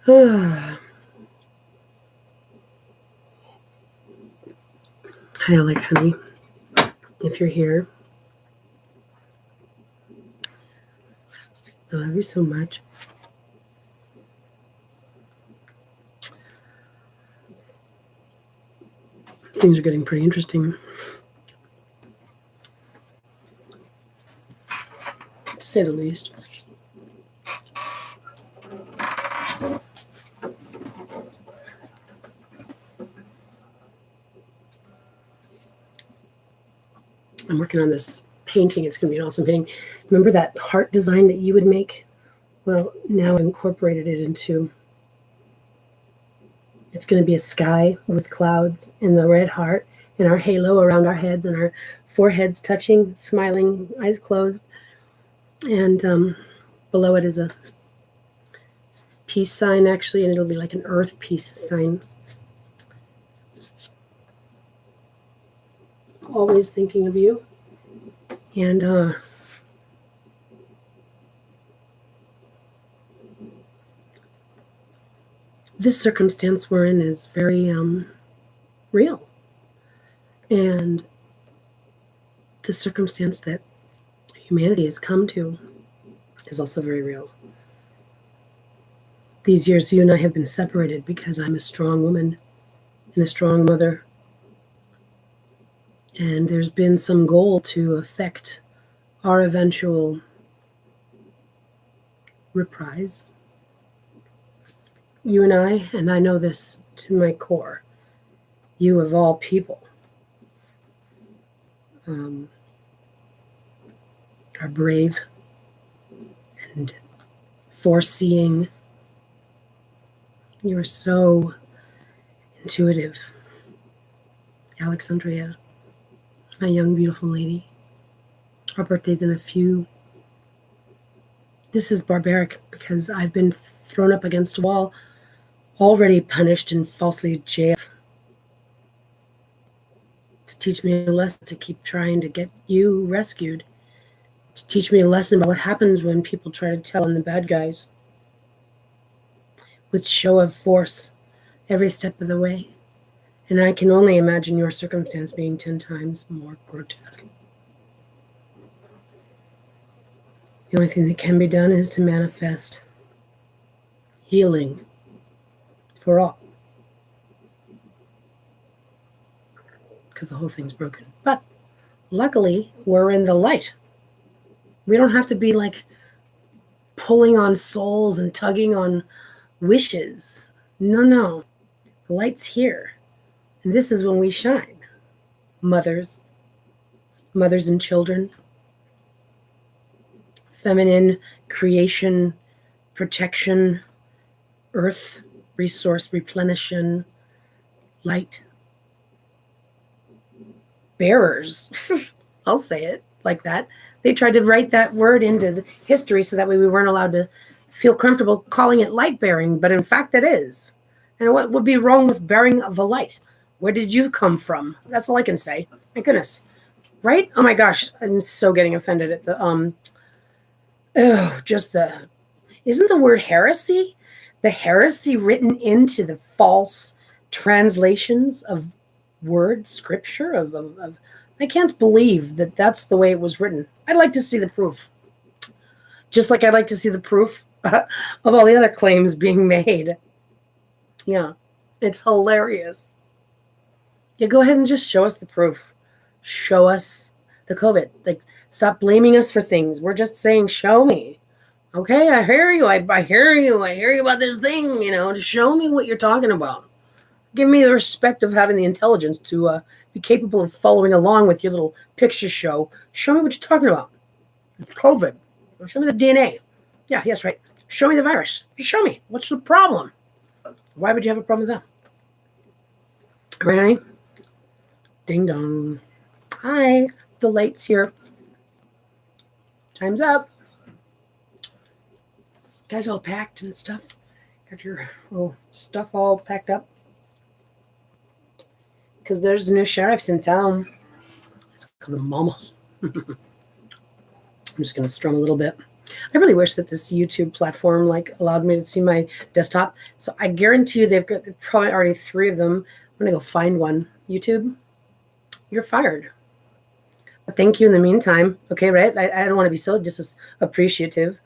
Hi, Alek, honey. If you're here, I love you so much. Things are getting pretty interesting, to say the least. I'm working on this painting. It's going to be an awesome painting. Remember that heart design that you would make? Well, now I've incorporated it into, it's going to be a sky with clouds and the red heart and our halo around our heads and our foreheads touching, smiling, eyes closed. And below it is a peace sign, actually, and it'll be like an earth peace sign. Always thinking of you. And this circumstance we're in is very real. And the circumstance that humanity has come to is also very real. These years, you and I have been separated because I'm a strong woman and a strong mother. And there's been some goal to affect our eventual reprise. You and I know this to my core, you of all people, are brave and foreseeing. You are so intuitive. Alexandria, my young, beautiful lady. Our birthday's in a few. This is barbaric because I've been thrown up against a wall, already punished and falsely jailed, to teach me a lesson, to keep trying to get you rescued, to teach me a lesson about what happens when people try to tell on the bad guys with show of force every step of the way. And I can only imagine your circumstance being 10 times more grotesque. The only thing that can be done is to manifest healing for all. Because the whole thing's broken. But luckily, we're in the light. We don't have to be like pulling on souls and tugging on wishes. No. The light's here. And this is when we shine. Mothers and children, feminine creation, protection, earth, resource replenishing, light. Bearers, I'll say it like that. They tried to write that word into the history so that way we weren't allowed to feel comfortable calling it light bearing, but in fact it is. And what would be wrong with bearing the light? Where did you come from? That's all I can say. My goodness. Right? Oh my gosh, I'm so getting offended at the isn't the word heresy? The heresy written into the false translations of word scripture of I can't believe that that's the way it was written. I'd like to see the proof. Just like I'd like to see the proof of all the other claims being made. Yeah, it's hilarious. Yeah, go ahead and just show us the proof. Show us the COVID. Like, stop blaming us for things. We're just saying, show me. Okay, I hear you. I hear you. I hear you about this thing, Just show me what you're talking about. Give me the respect of having the intelligence to be capable of following along with your little picture show. Show me what you're talking about. It's COVID. Show me the DNA. Yeah, yes, right. Show me the virus. Just show me. What's the problem? Why would you have a problem with that? Right, honey? Ding dong. Hi. The light's here. Time's up. Guys all packed and stuff. Got your stuff all packed up. Because there's new sheriffs in town. It's called the Mommas. I'm just going to strum a little bit. I really wish that this YouTube platform like allowed me to see my desktop. So I guarantee you they've got probably already 3 of them. I'm gonna go find one. YouTube, you're fired. But thank you in the meantime. Okay, right? I don't want to be so just appreciative,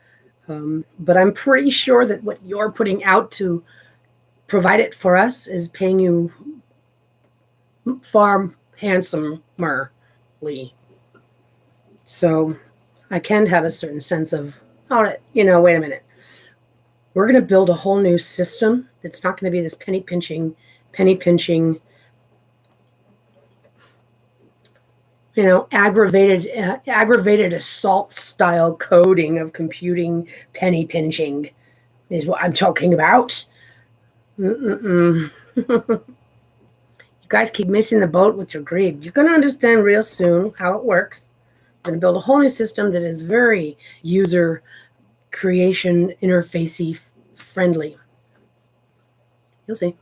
but I'm pretty sure that what you're putting out to provide it for us is paying you far handsomely. So I can have a certain sense of, all right, wait a minute. We're going to build a whole new system that's not going to be this penny pinching, aggravated assault style coding of computing penny pinching is what I'm talking about. You guys keep missing the boat with your greed. You're going to understand real soon how it works. We're going to build a whole new system that is very user creation interfacey friendly. You'll see.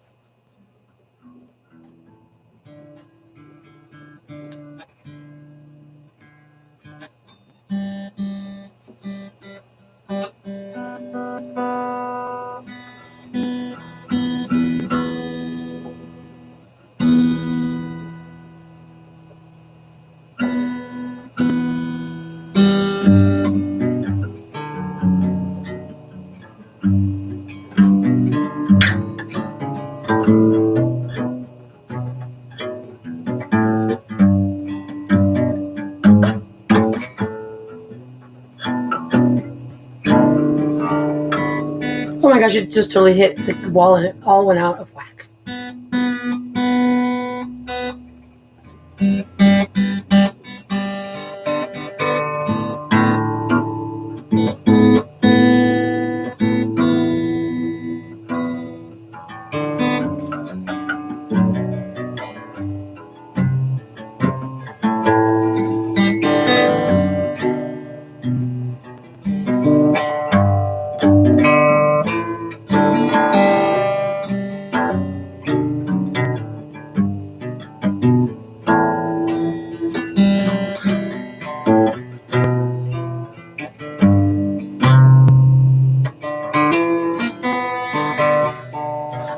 Oh my gosh, it just totally hit the wall and it all went out of whack.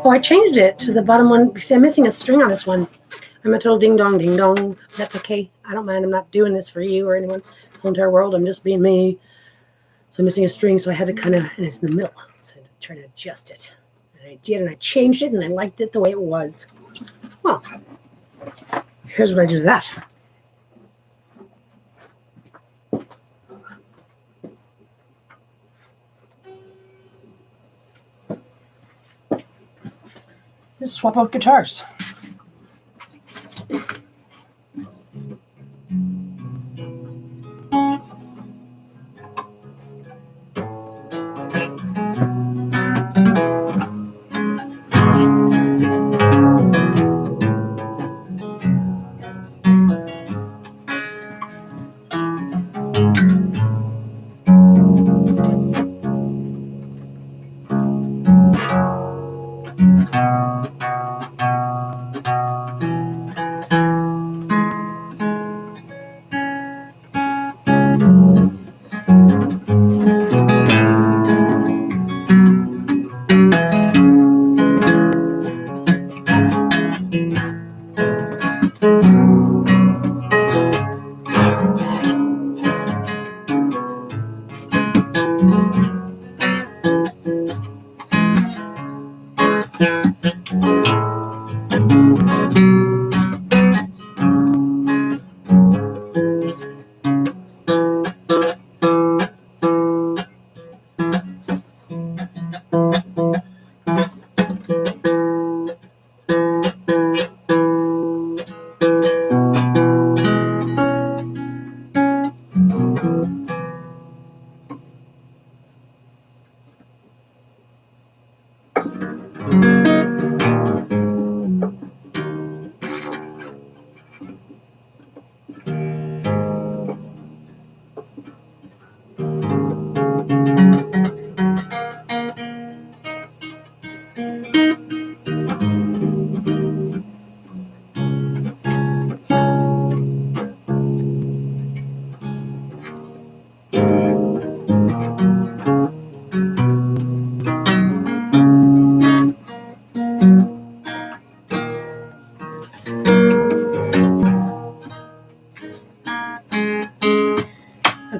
Oh, I changed it to the bottom one because I'm missing a string on this one. I'm a total ding dong. That's okay. I don't mind. I'm not doing this for you or anyone. The whole entire world. I'm just being me. So I'm missing a string, so I had to kind of, and it's in the middle. So I had to try to adjust it. And I did, and I changed it, and I liked it the way it was. Well, here's what I do to that. Just swap out guitars.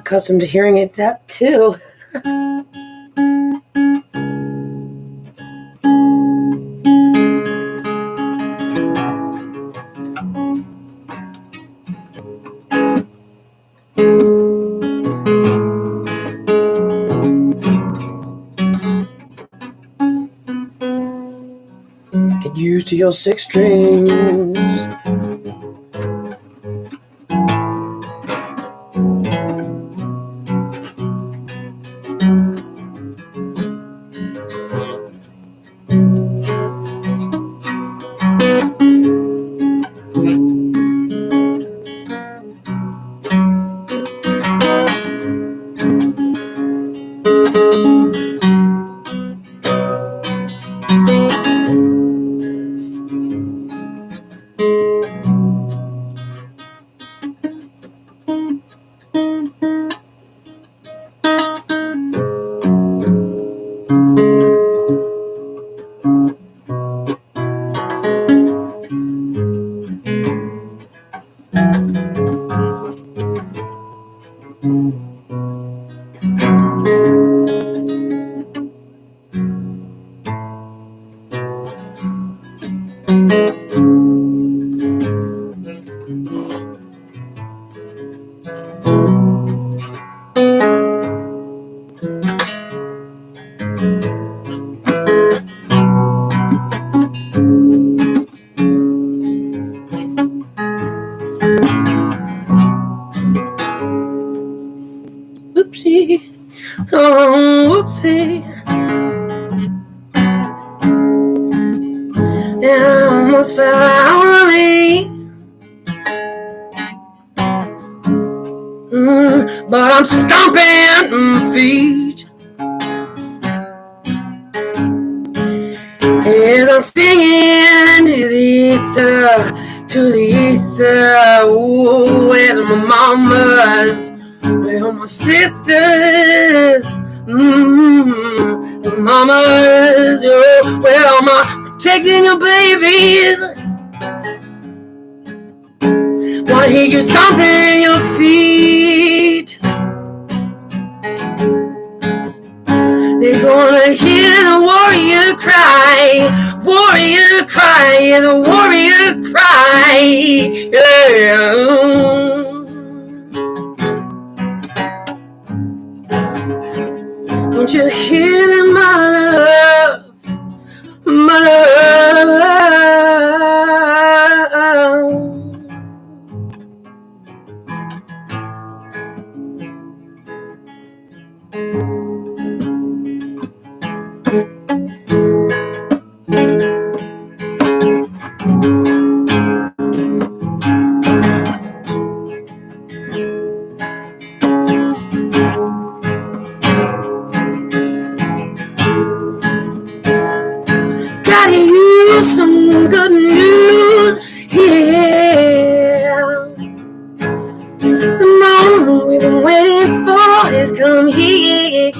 accustomed to hearing it that too. Get used to your 6 strings. Whoopsie, oh whoopsie, and I almost fell out of me. But I'm stomping my feet as I'm singing to the ether. Ooh, where's my mamas? Where are my sisters? The mamas, oh, where am I protecting your babies? Wanna hear you stomping your feet. They're gonna hear the warrior cry, yeah, the warrior cry, yeah. Don't you hear them, my love, my love? Got you some good news, yeah. The moment we've been waiting for has come here.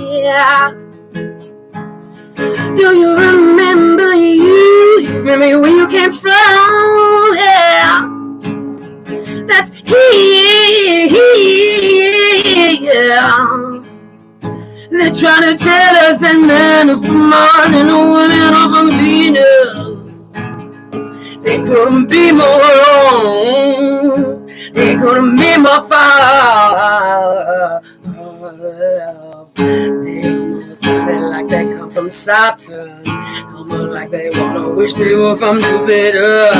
Do you remember you? You remember where you came from? Yeah. That's here. They're trying to tell us that men are from Mars and women are from Venus. They couldn't be more wrong. They couldn't be more far. They almost sounded like they come from Saturn. Almost like they wanna wish they were from Jupiter.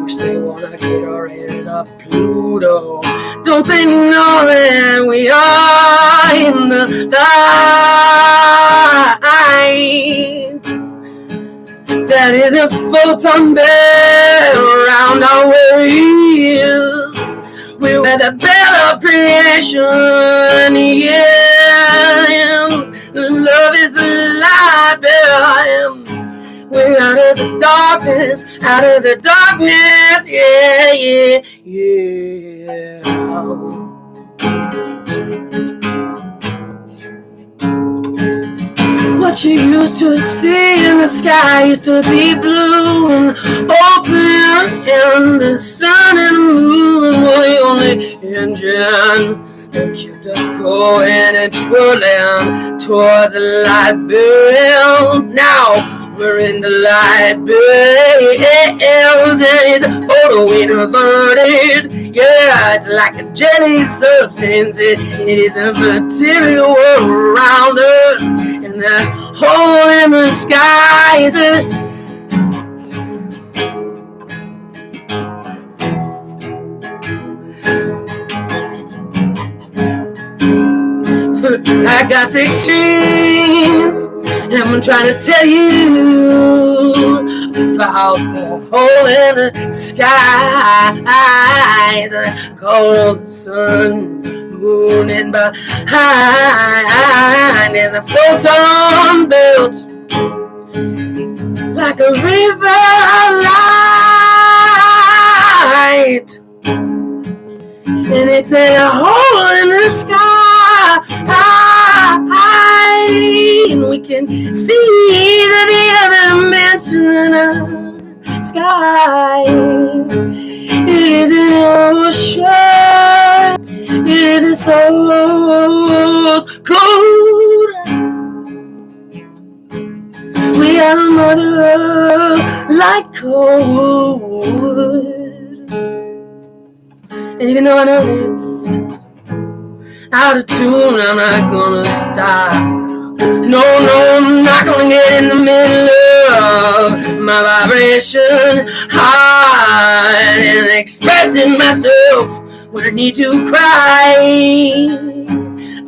Wish they wanna get rid of Pluto. Don't they know that we are in the light? That is a photon bell around our waist. We're at the bell of creation, yeah. Love is the light bell. We're out of the darkness, yeah, yeah, yeah. What you used to see in the sky used to be blue and open, and the sun and the moon were the only engine that kept us going and twirling towards the light bill. Now we're in the light bill. There is a photo inverted. Yeah, it's like a jelly substance. It is a material around us, and that hole in the sky is a I got 6 strings, and I'm trying to tell you about the hole in the skies, called the sun, moon, and behind there's a photon built like a river of light, and it's a hole in the sky. And we can see the other dimension of the sky. It is an ocean. It is a soul's cold. We are the mother like cold. And even though I know it's out of tune, I'm not gonna stop. No, I'm not gonna get in the middle of my vibration high and expressing myself when I need to cry.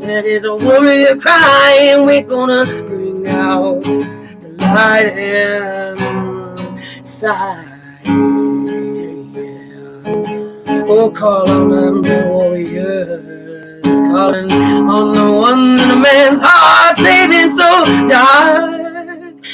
That is a warrior cry, and we're gonna bring out the light inside. Oh, call on the warriors, calling on the one in a man's heart, living so dark.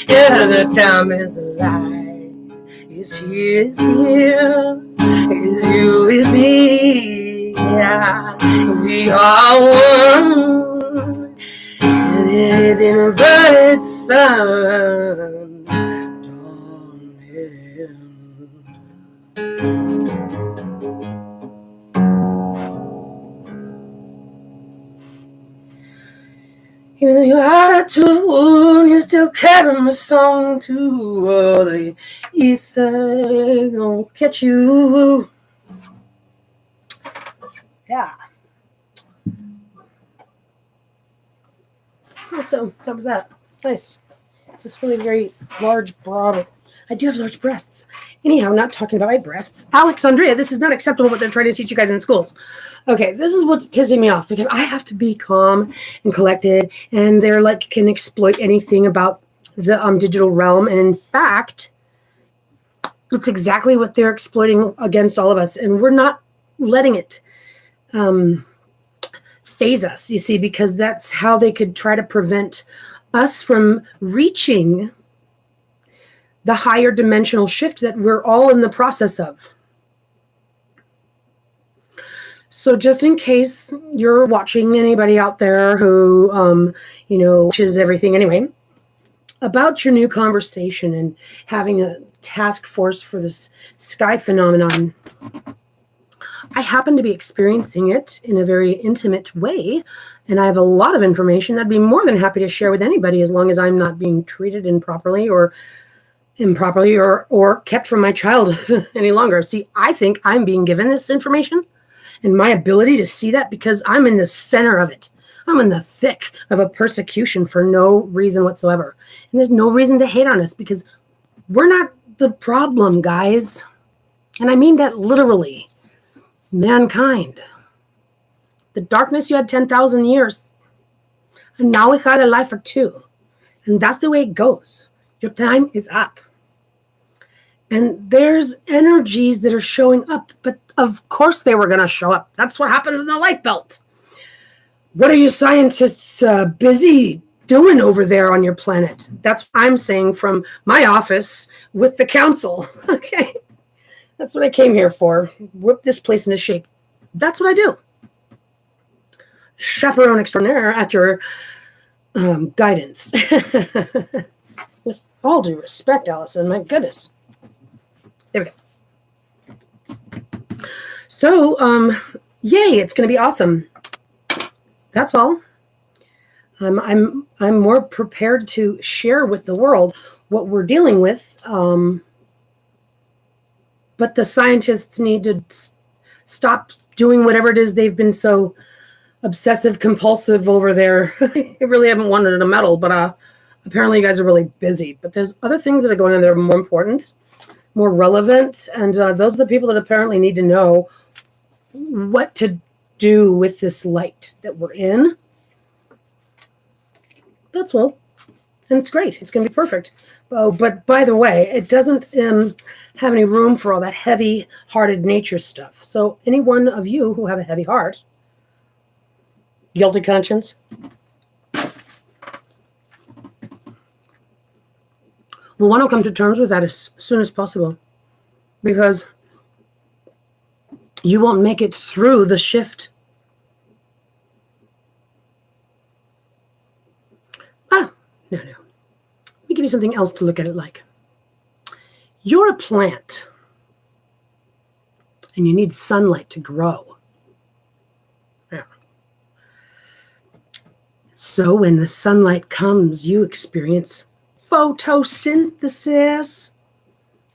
Yeah, the time is alive. Is here, is here. Is you, is me. Yeah, we are one. And it is inverted sun. Even though you're out of tune, you still carry my song to all the ether gonna catch you. Yeah. So that was that. Nice. It's this really very large, broad. I do have large breasts. Anyhow, I'm not talking about my breasts. Alexandria, this is not acceptable what they're trying to teach you guys in schools. Okay, this is what's pissing me off because I have to be calm and collected, and they're like can exploit anything about the digital realm. And in fact, it's exactly what they're exploiting against all of us, and we're not letting it phase us, you see, because that's how they could try to prevent us from reaching the higher dimensional shift that we're all in the process of. So just in case you're watching, anybody out there who, watches everything anyway, about your new conversation and having a task force for this sky phenomenon, I happen to be experiencing it in a very intimate way, and I have a lot of information that I'd be more than happy to share with anybody as long as I'm not being treated improperly or kept from my child any longer. See, I think I'm being given this information and my ability to see that because I'm in the center of it. I'm in the thick of a persecution for no reason whatsoever. And there's no reason to hate on us because we're not the problem, guys. And I mean that literally. Mankind. The darkness, you had 10,000 years. And now we had a life or two. And that's the way it goes. Your time is up. And there's energies that are showing up, but of course they were going to show up. That's what happens in the light belt. What are you scientists busy doing over there on your planet? That's what I'm saying from my office with the council. Okay. That's what I came here for. Whip this place into shape. That's what I do. Chaperone extraordinaire at your guidance. With all due respect, Alyson, my goodness. There we go. So, yay, it's going to be awesome. That's all. I'm more prepared to share with the world what we're dealing with. But the scientists need to stop doing whatever it is they've been so obsessive compulsive over there. I really haven't wanted a medal, but apparently you guys are really busy. But there's other things that are going on that are more important, more relevant, and those are the people that apparently need to know what to do with this light that we're in. That's all. And it's great. It's going to be perfect. Oh, but by the way, it doesn't have any room for all that heavy-hearted nature stuff. So any one of you who have a heavy heart, guilty conscience, will want to come to terms with that as soon as possible, because you won't make it through the shift. No. Let me give you something else to look at it like. You're a plant, and you need sunlight to grow. Yeah. So when the sunlight comes, you experience photosynthesis.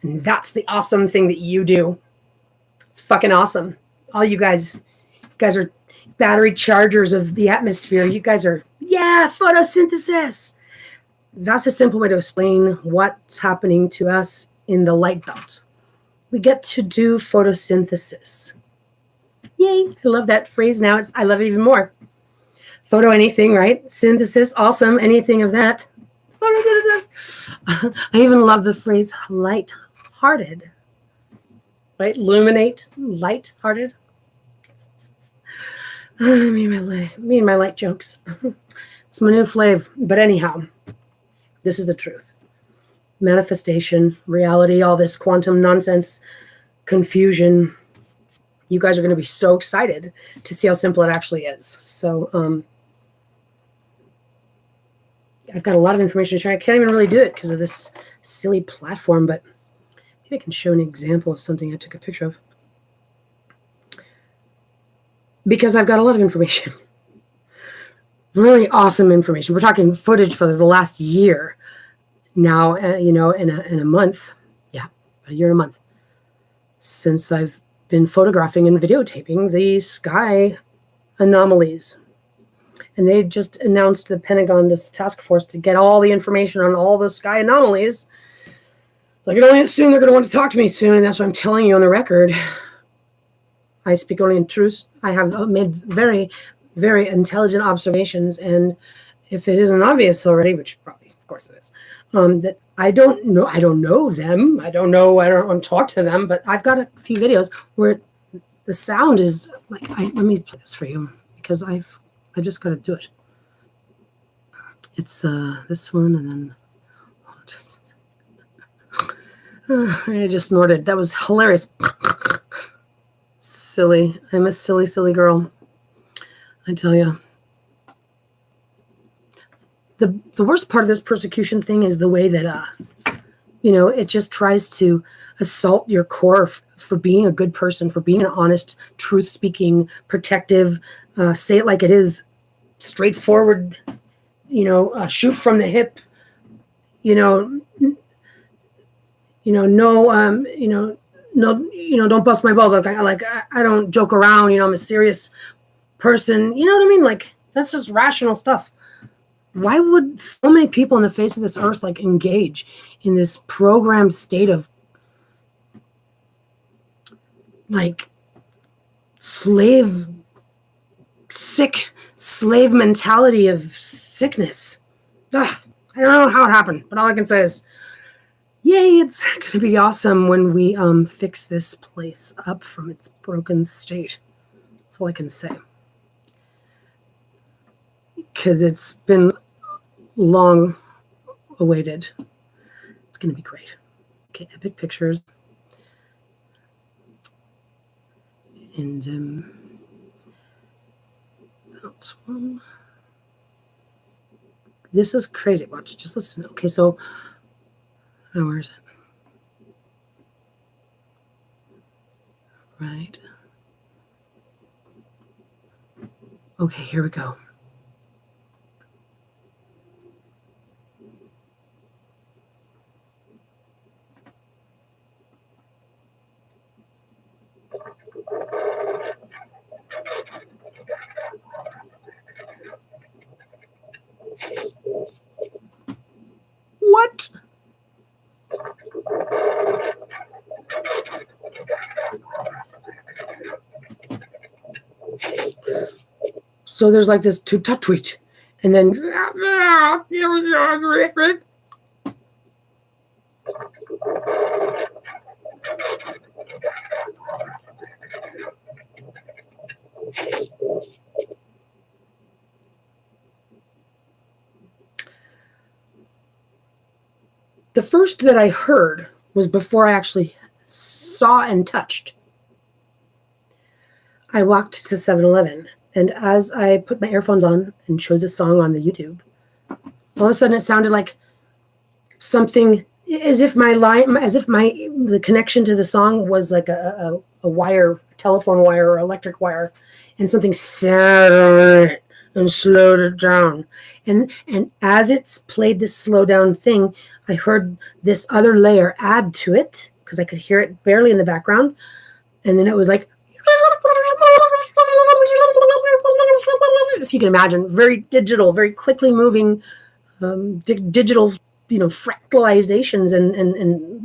And that's the awesome thing that you do. It's fucking awesome. All you guys are battery chargers of the atmosphere. You guys are, yeah, photosynthesis. That's a simple way to explain what's happening to us in the light belt. We get to do photosynthesis. Yay, I love that phrase now. I love it even more. Photo anything, right? Synthesis, awesome, anything of that. Photosynthesis. I even love the phrase light-hearted. Right? Illuminate, light-hearted. Me and my light jokes. It's my new flav. But anyhow, this is the truth. Manifestation, reality, all this quantum nonsense, confusion. You guys are going to be so excited to see how simple it actually is. So I've got a lot of information to share. I can't even really do it because of this silly platform, but maybe I can show an example of something I took a picture of. Because I've got a lot of information. Really awesome information. We're talking footage for the last year now, in a month. Yeah, a year and a month since I've been photographing and videotaping the sky anomalies. And they just announced the Pentagon, this task force, to get all the information on all the sky anomalies. So I can only assume they're going to want to talk to me soon, and that's what I'm telling you on the record. I speak only in truth. I have made very, very intelligent observations, and if it isn't obvious already, which probably, of course it is, that I don't know them. I don't want to talk to them, but I've got a few videos where the sound is like, let me play this for you, because I just got to do it. It's this one, and then I just snorted. That was hilarious. Silly. I'm a silly, silly girl. I tell you. The worst part of this persecution thing is the way that, it just tries to assault your core for being a good person, for being an honest, truth-speaking, protective, say it like it is, straightforward, shoot from the hip, no, don't bust my balls. I don't joke around. I'm a serious person. You know what I mean? Like, that's just rational stuff. Why would so many people on the face of this earth engage in this programmed state of slave mentality of sickness? Ugh, I don't know how it happened, but all I can say is, yay, it's going to be awesome when we fix this place up from its broken state. That's all I can say. Because it's been long awaited. It's going to be great. Okay, epic pictures. And that's one. This is crazy. Watch, just listen. Okay, so where is it? Right. Okay, here we go. So there's like this tweet, and then the first that I heard was before I actually saw and touched. I walked to 7-Eleven, and as I put my earphones on and chose a song on the YouTube, all of a sudden it sounded like something, as if the connection to the song was like a wire, telephone wire or electric wire, and something sat on it and slowed it down. And as it's played this slow down thing, I heard this other layer add to it because I could hear it barely in the background. And then it was like, if you can imagine, very digital, very quickly moving digital, fractalizations and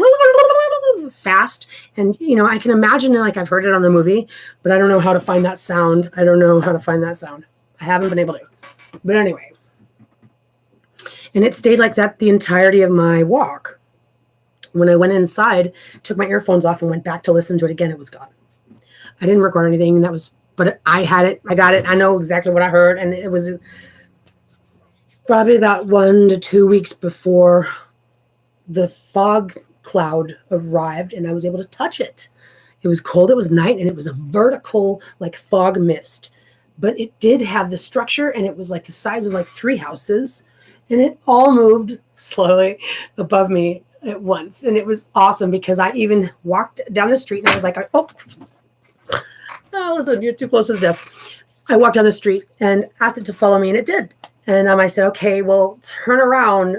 fast. And, I can imagine it like I've heard it on the movie, but I don't know how to find that sound. I haven't been able to. But anyway. And it stayed like that the entirety of my walk. When I went inside, took my earphones off and went back to listen to it again, it was gone. I didn't record anything. But I had it. I got it. I know exactly what I heard. And it was probably about 1 to 2 weeks before the fog cloud arrived and I was able to touch it. It was cold. It was night and it was a vertical like fog mist. But it did have the structure and it was like the size of like 3 houses. And it all moved slowly above me at once. And it was awesome because I even walked down the street and I was like, oh, listen, you're too close to the desk. I walked down the street and asked it to follow me and it did. And I said, okay, well, turn around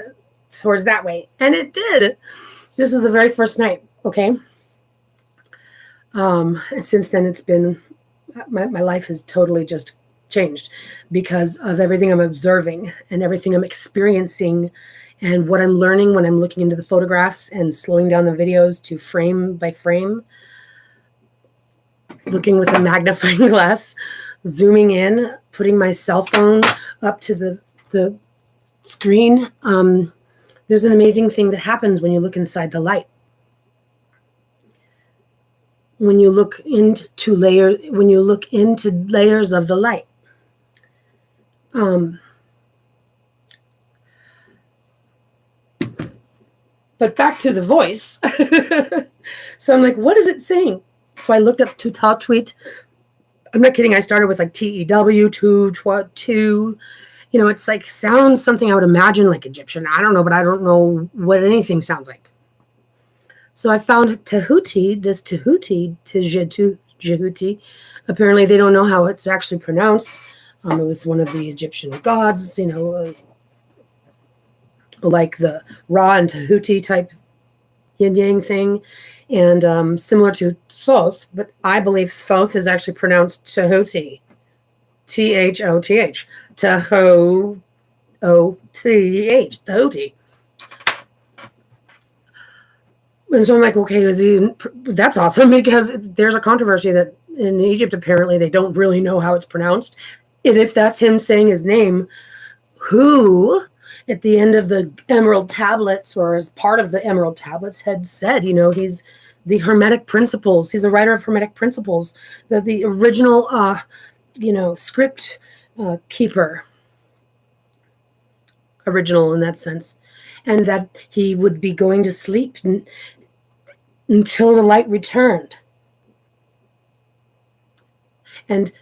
towards that way. And it did. This is the very first night. Okay. Since then, it's been, my life has totally just changed because of everything I'm observing and everything I'm experiencing and what I'm learning when I'm looking into the photographs and slowing down the videos to frame by frame, looking with a magnifying glass, zooming in, putting my cell phone up to the screen. There's an amazing thing that happens when you look inside the light. When you look into layers of the light. But back to the voice. So I'm like, what is it saying? So I looked up to tweet. I'm not kidding. I started with like TEW, two. It's like sounds something I would imagine like Egyptian. I don't know, but I don't know what anything sounds like. So I found Tehuti, Jehuti. Apparently they don't know how it's actually pronounced. It was one of the Egyptian gods, like the Ra and Tehuti type yin yang thing. And similar to Thoth, but I believe Thoth is actually pronounced Tehuti. Thoth. Tehoth. Tehuti. And so I'm like, okay, that's awesome because there's a controversy that in Egypt, apparently they don't really know how it's pronounced. And if that's him saying his name, who at the end of the Emerald Tablets or as part of the Emerald Tablets had said, he's the Hermetic Principles. He's the writer of Hermetic Principles, the original, script keeper. Original in that sense. And that he would be going to sleep until the light returned. And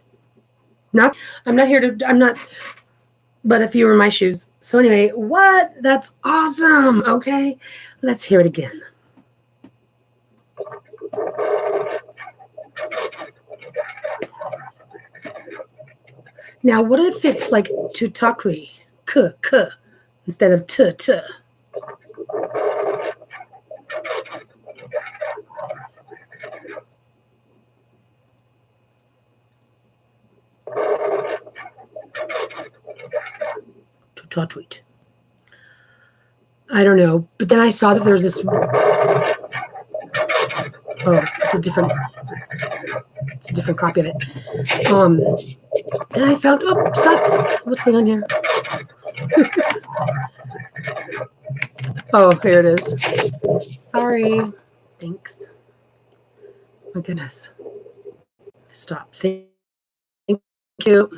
but if you were in my shoes. So anyway, what? That's awesome. Okay, let's hear it again. Now, what if it's like tutakli, k, instead of t? Tweet. I don't know, but then I saw that there's this. Oh, it's a different copy of it. And I found, oh, stop. What's going on here? Oh, here it is. Sorry. Thanks. My goodness. Stop. Thank you.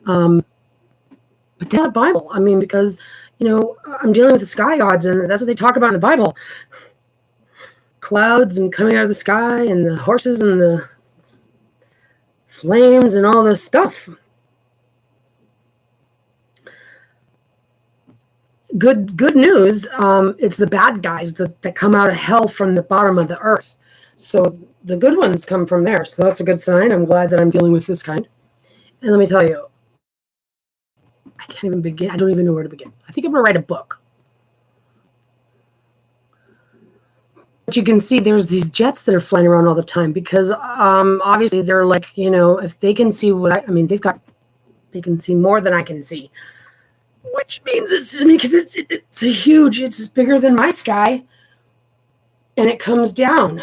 But that Bible, I mean, because, you know, I'm dealing with the sky gods, and that's what they talk about in the Bible. Clouds and coming out of the sky, and the horses and the flames and all this stuff. Good news. It's the bad guys that come out of hell from the bottom of the earth. So the good ones come from there. So that's a good sign. I'm glad that I'm dealing with this kind. And let me tell you, I can't even begin. I don't even know where to begin. I think I'm going to write a book. But you can see there's these jets that are flying around all the time because obviously they're like, you know, if they can see what I mean, they can see more than I can see. Which means it's a huge, it's bigger than my sky. And it comes down.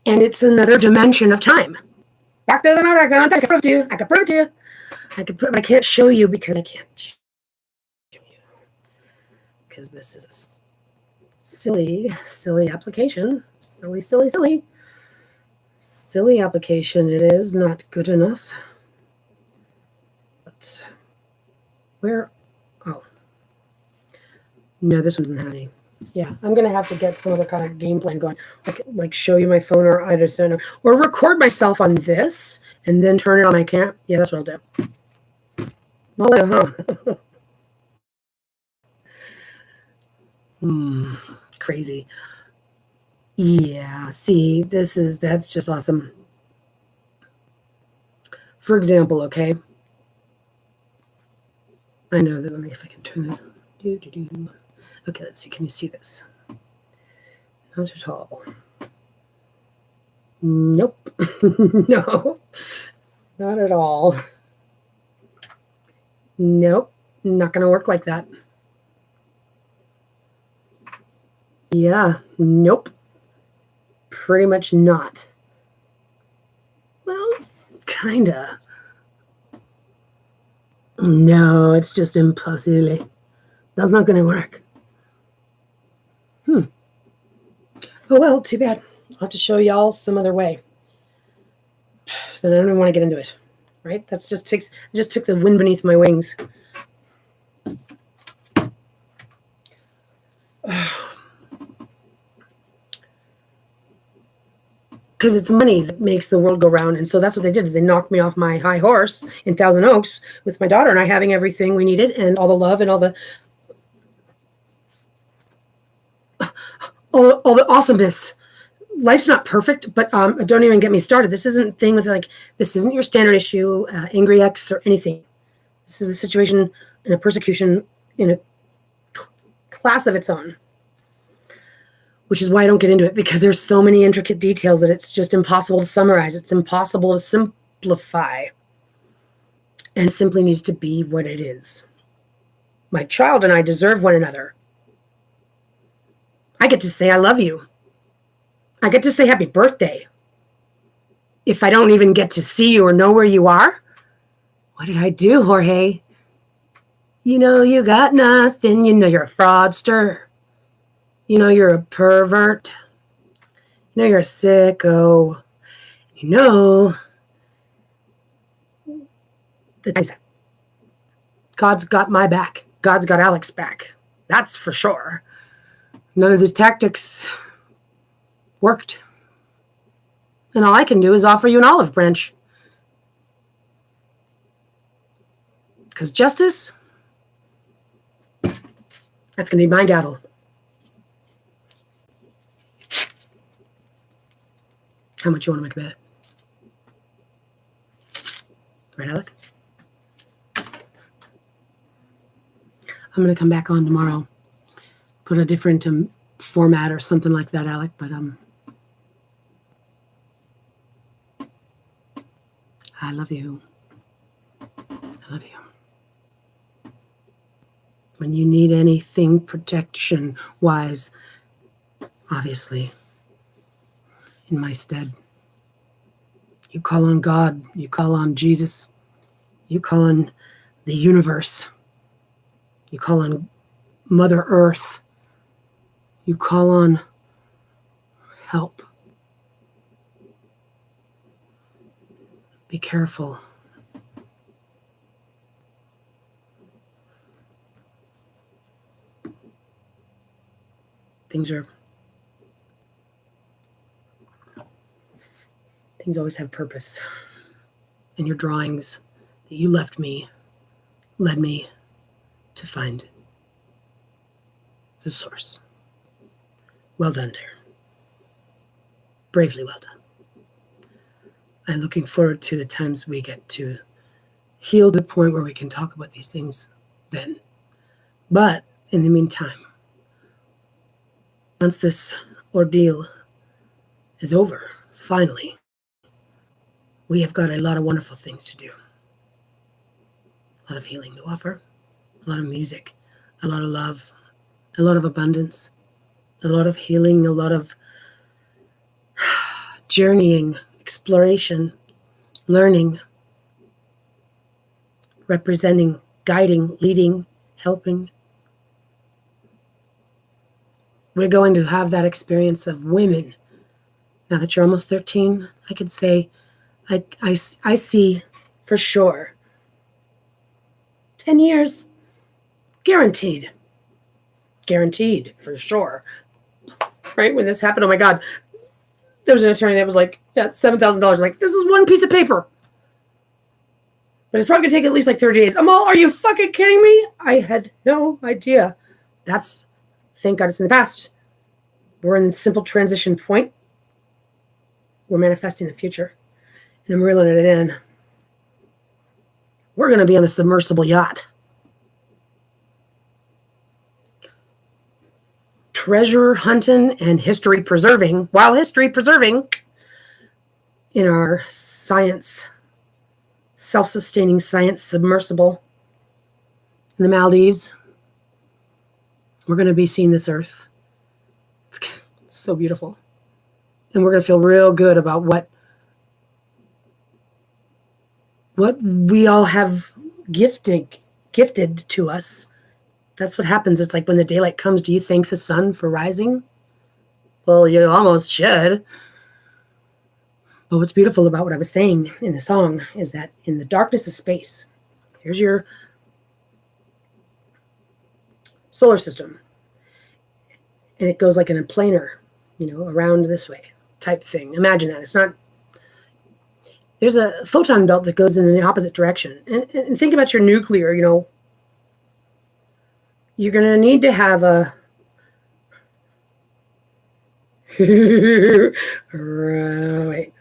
And it's another dimension of time. Back to the matter, I can prove to you. I can prove to you. I can't show you because I can't show you. Because this is a silly application. Silly application. It is not good enough. But where? Oh. No, this one's not any. Yeah, I'm going to have to get some other kind of game plan going. Like show you my phone or I just don't know. Or record myself on this and then turn it on my camera. Yeah, that's what I'll do. Crazy. Yeah, see, that's just awesome. For example, okay. I know that. Let me, if I can turn this. Okay, let's see. Can you see this? Not at all. Nope. No, not at all. Nope. Not going to work like that. Yeah. Nope. Pretty much not. Well, kinda. No, it's just impossible. That's not going to work. Oh, well, too bad. I'll have to show y'all some other way. Then I don't even want to get into it, right? That's just took the wind beneath my wings. Because it's money that makes the world go round. And so that's what they did, is they knocked me off my high horse in Thousand Oaks with my daughter and I having everything we needed and all the love and all the awesomeness. Life's not perfect, but don't even get me started. This isn't a thing with like, this isn't your standard issue, angry ex or anything. This is a situation in a persecution in a class of its own. Which is why I don't get into it, because there's so many intricate details that it's just impossible to summarize. It's impossible to simplify. And it simply needs to be what it is. My child and I deserve one another. I get to say I love you. I get to say happy birthday. If I don't even get to see you or know where you are, what did I do, Jorge? You know you got nothing. You know you're a fraudster. You know you're a pervert. You know you're a sicko. You know that God's got my back. God's got Alek's back. That's for sure. None of his tactics worked. And all I can do is offer you an olive branch. Because justice, that's going to be my gavel. How much you want to make a bet? Right, Alek? I'm going to come back on tomorrow. Put a different format or something like that, Alek. But I love you. I love you. When you need anything protection-wise, obviously, in my stead. You call on God, you call on Jesus, you call on the universe, you call on Mother Earth, you call on help. Be careful. Things always have purpose. And your drawings that you left me led me to find the source. Well done, dear. Bravely well done. I'm looking forward to the times we get to heal to the point where we can talk about these things then. But in the meantime, once this ordeal is over, finally, we have got a lot of wonderful things to do. A lot of healing to offer, a lot of music, a lot of love, a lot of abundance, a lot of healing, a lot of journeying, exploration, learning, representing, guiding, leading, helping. We're going to have that experience of women. Now that you're almost 13, I could say, I see for sure 10 years, guaranteed for sure. Right when this happened, oh my God, there was an attorney that was like, yeah, $7,000. Like, this is one piece of paper, but it's probably gonna take at least like 30 days. I'm all, are you fucking kidding me? I had no idea. That's, thank God it's in the past. We're in a simple transition point. We're manifesting the future. And I'm reeling it in. We're going to be on a submersible yacht. Treasure hunting and history preserving, while history preserving in our science, self-sustaining science submersible in the Maldives. We're going to be seeing this earth. It's so beautiful. And we're going to feel real good about what we all have gifted to us. That's what happens. It's like when the daylight comes, do you thank the sun for rising? Well, you almost should. But what's beautiful about what I was saying in the song is that in the darkness of space, here's your solar system. And it goes like in a planar, around this way type thing. Imagine that. It's not, there's a photon belt that goes in the opposite direction. And think about your nuclear, you're going to need to have a around. I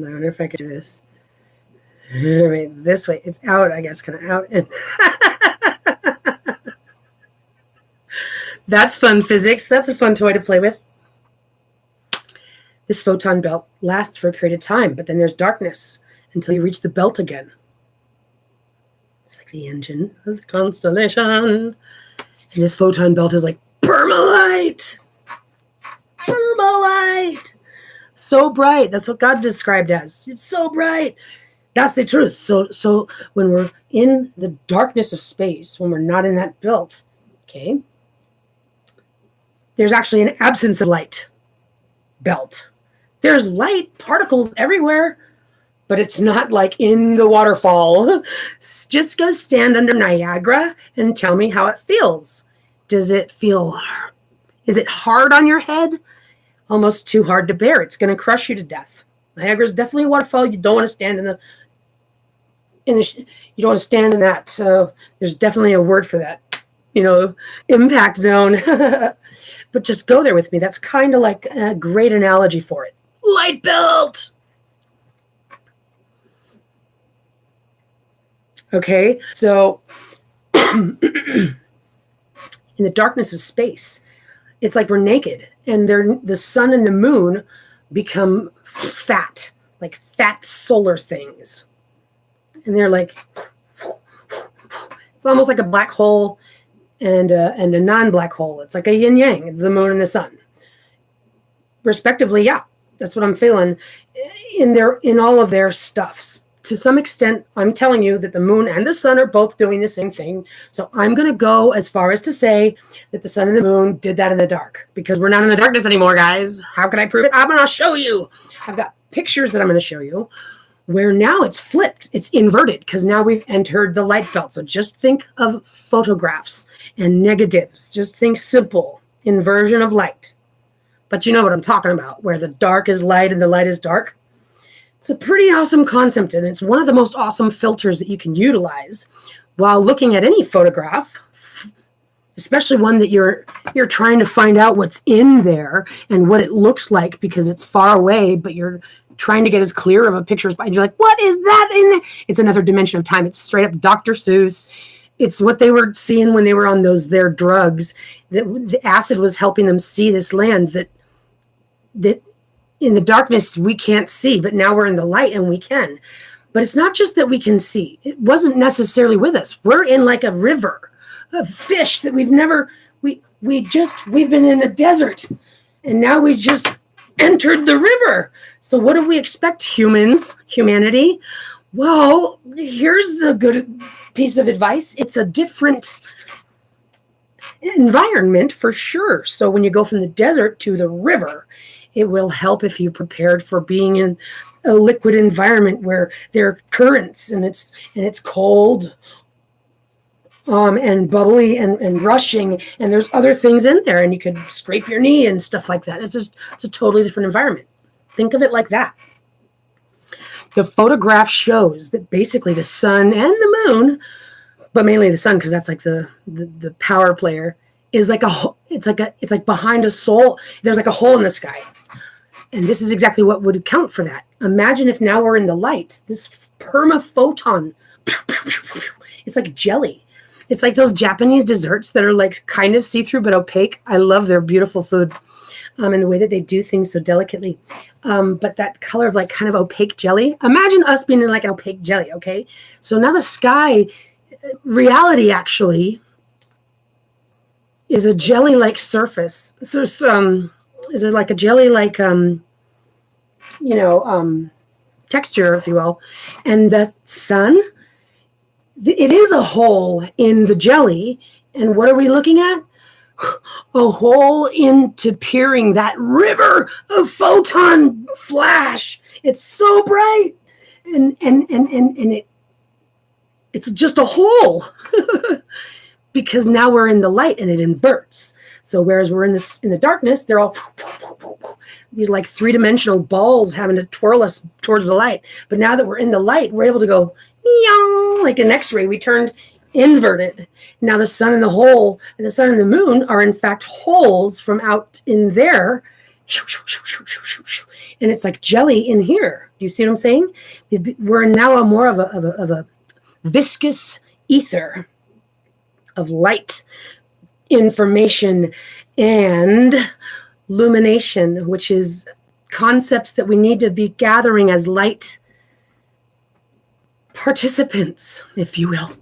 wonder if I can do this. Wait, this way. It's out, I guess, kind of out. And that's fun physics. That's a fun toy to play with. This photon belt lasts for a period of time, but then there's darkness until you reach the belt again. It's like the engine of the constellation. And this photon belt is like permalite. Permalite. So bright. That's what God described as. It's so bright. That's the truth. So when we're in the darkness of space, when we're not in that belt, okay, there's actually an absence of light belt. There's light particles everywhere, but it's not like in the waterfall. Just go stand under Niagara and tell me how it feels. Is it hard on your head? Almost too hard to bear. It's going to crush you to death. Niagara is definitely a waterfall. You don't want to stand you don't want to stand in that. So there's definitely a word for that, impact zone. But just go there with me. That's kind of like a great analogy for it. Light belt. Okay, so in the darkness of space, it's like we're naked, and the sun and the moon become fat, like fat solar things. And they're like, it's almost like a black hole and a non-black hole. It's like a yin-yang, the moon and the sun. Respectively, yeah. That's what I'm feeling in all of their stuffs. To some extent, I'm telling you that the moon and the sun are both doing the same thing. So I'm going to go as far as to say that the sun and the moon did that in the dark, because we're not in the darkness anymore, guys. How can I prove it? I'm going to show you. I've got pictures that I'm going to show you where now it's flipped. It's inverted because now we've entered the light belt. So just think of photographs and negatives. Just think simple inversion of light. But you know what I'm talking about, where the dark is light and the light is dark. It's a pretty awesome concept, and it's one of the most awesome filters that you can utilize while looking at any photograph, especially one that you're trying to find out what's in there and what it looks like because it's far away, but you're trying to get as clear of a picture as possible. You're like, what is that in there? It's another dimension of time. It's straight up Dr. Seuss. It's what they were seeing when they were on their drugs. The acid was helping them see this land that in the darkness we can't see, but now we're in the light and we can. But it's not just that we can see. It wasn't necessarily with us. We're in like a river of fish that we've been in the desert, and now we just entered the river. So what do we expect, humanity? Well, here's a good piece of advice. It's a different environment for sure. So when you go from the desert to the river, it will help if you prepared for being in a liquid environment where there are currents and it's cold and bubbly and rushing, and there's other things in there, and you could scrape your knee and stuff like that. It's a totally different environment. Think of it like that. The photograph shows that basically the sun and the moon, but mainly the sun because that's like the power player, is like it's like behind a soul. There's like a hole in the sky. And this is exactly what would account for that. Imagine if now we're in the light, this permaphoton, it's like jelly. It's like those Japanese desserts that are like kind of see-through but opaque. I love their beautiful food and the way that they do things so delicately. But that color of like kind of opaque jelly. Imagine us being in like an opaque jelly, okay? So now the sky, reality actually, is a jelly-like surface. So is it like a jelly-like, texture, if you will. And the sun, it is a hole in the jelly. And what are we looking at? A hole into peering that river of photon flash. It's so bright. And it's just a hole. Because now we're in the light and it inverts. So whereas we're in the darkness, they're all these like three-dimensional balls having to twirl us towards the light. But now that we're in the light, we're able to go like an X-ray. We turned inverted. Now the sun and the sun and the moon are in fact holes from out in there. And it's like jelly in here. Do you see what I'm saying? We're now more of a viscous ether of light, information, and illumination, which is concepts that we need to be gathering as light participants, if you will.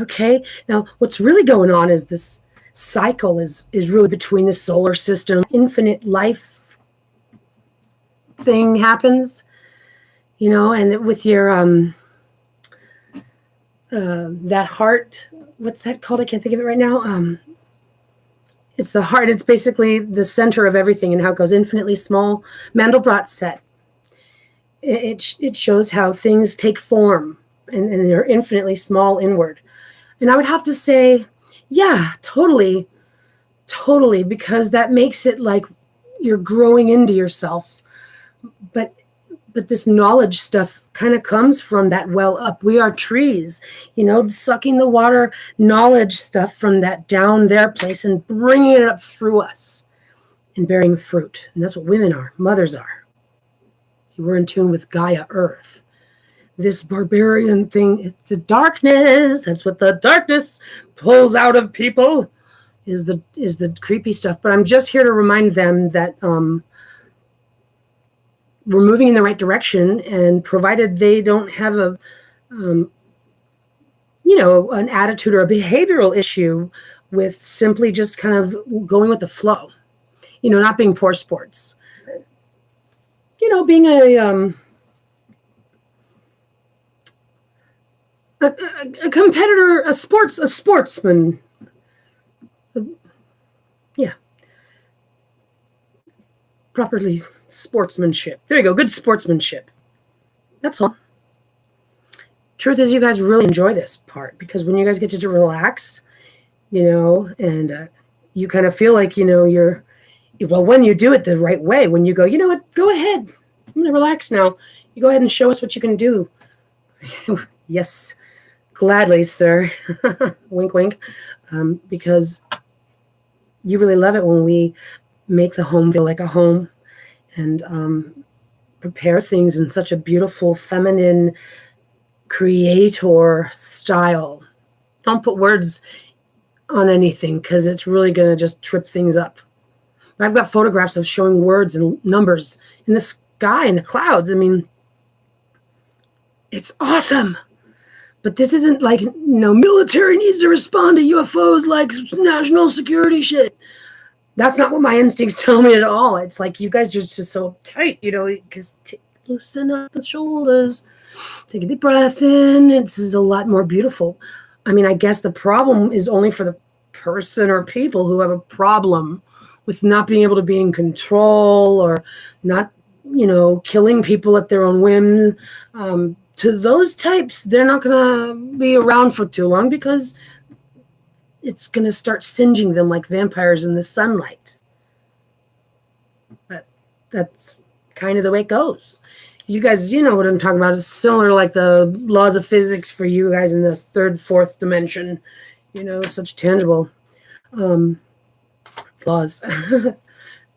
Okay, now what's really going on is this cycle is really between the solar system, infinite life thing happens, and with your that heart, what's that called? I can't think of it right now. It's the heart. It's basically the center of everything and how it goes infinitely small. Mandelbrot set. It shows how things take form and they're infinitely small inward. And I would have to say, yeah, totally, because that makes it like you're growing into yourself. But this knowledge stuff kind of comes from that well up. We are trees, sucking the water, knowledge stuff from that down there place and bringing it up through us and bearing fruit. And that's what women are, mothers are. See, we're in tune with Gaia, Earth. This barbarian thing, it's the darkness. That's what the darkness pulls out of people is the creepy stuff. But I'm just here to remind them that we're moving in the right direction, and provided they don't have an attitude or a behavioral issue with simply just kind of going with the flow, not being poor sports. being a competitor, a sportsman. Yeah, properly sportsmanship. There you go. Good sportsmanship. That's all. Truth is, you guys really enjoy this part because when you guys get to relax, and you kind of feel like, you're, well, when you do it the right way, when you go, you know what, go ahead. I'm going to relax now. You go ahead and show us what you can do. Yes, gladly, sir. Wink, wink. Because you really love it when we make the home feel like a home and prepare things in such a beautiful, feminine, creator style. Don't put words on anything because it's really going to just trip things up. I've got photographs of showing words and numbers in the sky, in the clouds. I mean, it's awesome. But this isn't like, military needs to respond to UFOs like national security shit. That's not what my instincts tell me at all. It's like you guys are just so tight, because loosen up the shoulders, take a deep breath in. This is a lot more beautiful. I mean, I guess the problem is only for the person or people who have a problem with not being able to be in control or not, killing people at their own whim. To those types, they're not going to be around for too long because it's going to start singeing them like vampires in the sunlight. But that's kind of the way it goes. You guys, you know what I'm talking about. It's similar like the laws of physics for you guys in the third, fourth dimension. Such tangible laws.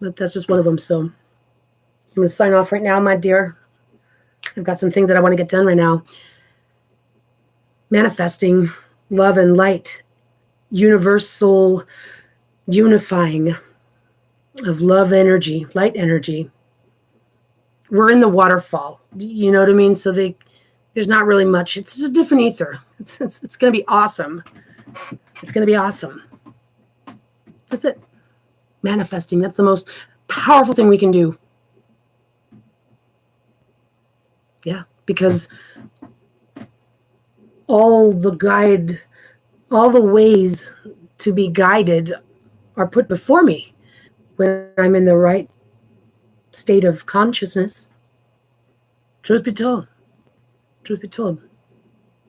But that's just one of them. So I'm going to sign off right now, my dear. I've got some things that I want to get done right now. Manifesting love and light. Universal unifying of love energy, light energy. We're in the waterfall. You know what I mean? So there's not really much. It's just a different ether. It's going to be awesome. It's going to be awesome. That's it. Manifesting. That's the most powerful thing we can do. Yeah, because all the ways to be guided are put before me when I'm in the right state of consciousness. Truth be told.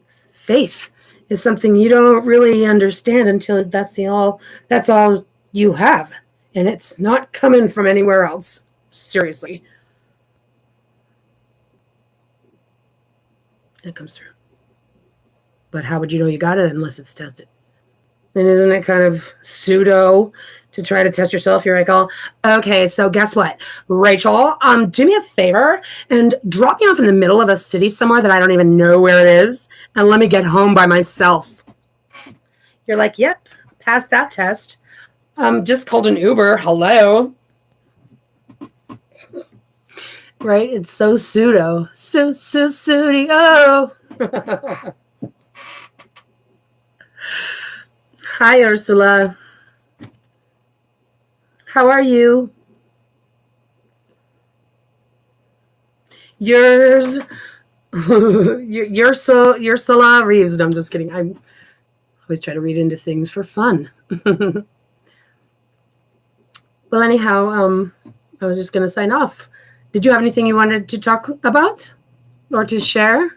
Faith is something you don't really understand until that's all you have. And it's not coming from anywhere else. Seriously. It comes through. But how would you know you got it unless it's tested? And isn't it kind of pseudo to try to test yourself? You're like, oh, okay, so guess what? Rachel, do me a favor and drop me off in the middle of a city somewhere that I don't even know where it is and let me get home by myself. You're like, yep, passed that test. Just called an Uber. Hello. Right? It's so pseudo. Pseudo. Hi, Ursula. How are you? You're Ursula Reeves. No, I'm just kidding. I always try to read into things for fun. Well, anyhow, I was just going to sign off. Did you have anything you wanted to talk about or to share?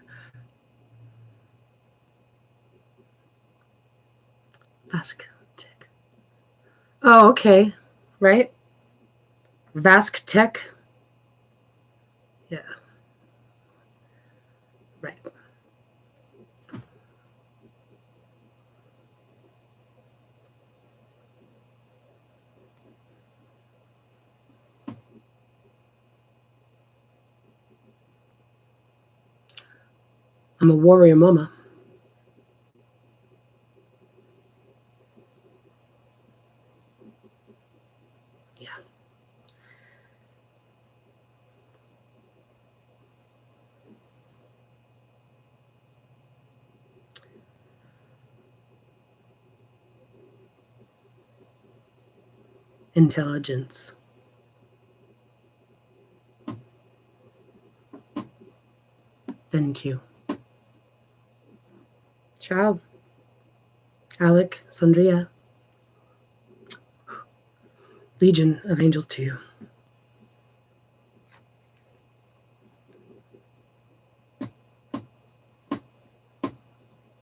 Vask Tech. Oh, okay. Right? Vask Tech. Yeah. Right. I'm a warrior mama. Yeah. Intelligence. Thank you. Ciao. Alek, Sandria. Legion of angels to you.